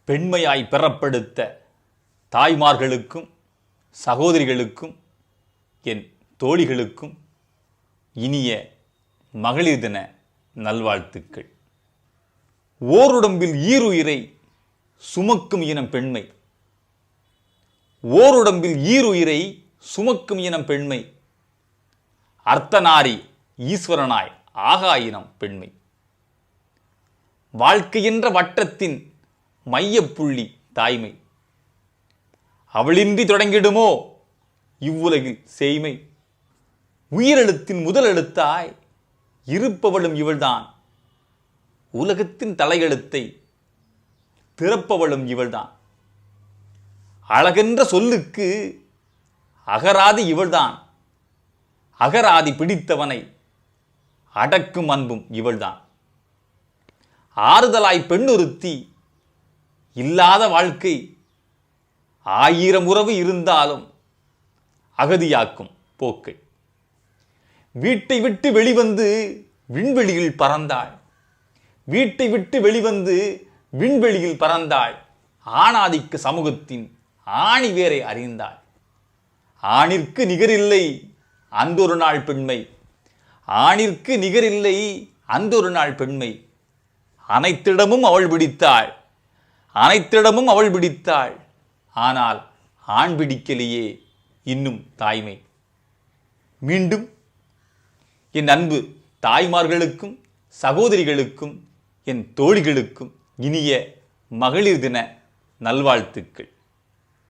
பெண்மையாய் பெறப்படுத்த தாய்மார்களுக்கும் சகோதரிகளுக்கும் என் தோழிகளுக்கும் இனிய மகளிர் தின நல்வாழ்த்துக்கள். ஓருடம்பில் ஈருயிரை சுமக்கும் இனம் பெண்மை. ஓருடம்பில் ஈருயிரை சுமக்கும் இனம் பெண்மை. அர்த்தநாரி ஈஸ்வரனாய் ஆகாயினம் பெண்மை. வாழ்க்கை என்ற வட்டத்தின் மையப்புள்ளி தாய்மை. அவளின்றி தொடங்கிடுமோ இவ்வுலகில் செய்மை. உயிரெழுத்தின் முதல் எழுத்தாய் இருப்பவளும் இவள்தான். உலகத்தின் தலையெழுத்தை திறப்பவளும் இவள்தான். அழகென்ற சொல்லுக்கு அகராதி இவள்தான். அகராதி பிடித்தவனை அடக்கும் அன்பும் இவள்தான். ஆறுதலாய் பெண்ணொருத்தி இல்லாத வாழ்க்கை. 1000 உறவு இருந்தாலும் அகதியாக்கும் போக்கை. வீட்டை விட்டு வெளிவந்து விண்வெளியில் பறந்தாள். வீட்டை விட்டு வெளிவந்து விண்வெளியில் பறந்தாள். ஆணாதிக்க சமூகத்தின் ஆணி வேரை அறிந்தாள். ஆணிற்கு நிகரில்லை அந்தொரு நாள் பெண்மை. ஆணிற்கு நிகரில்லை அந்தொரு நாள் பெண்மை. அனைத்திடமும் அவள் பிடித்தாள். அனைத்திடமும் அவள் பிடித்தாள். ஆனால் ஆண் பிடிக்கலையே இன்னும் தாய்மை. மீண்டும் என் அன்பு தாய்மார்களுக்கும் சகோதரிகளுக்கும் என் தோழிகளுக்கும் இனிய மகளிர் தின நல்வாழ்த்துக்கள்.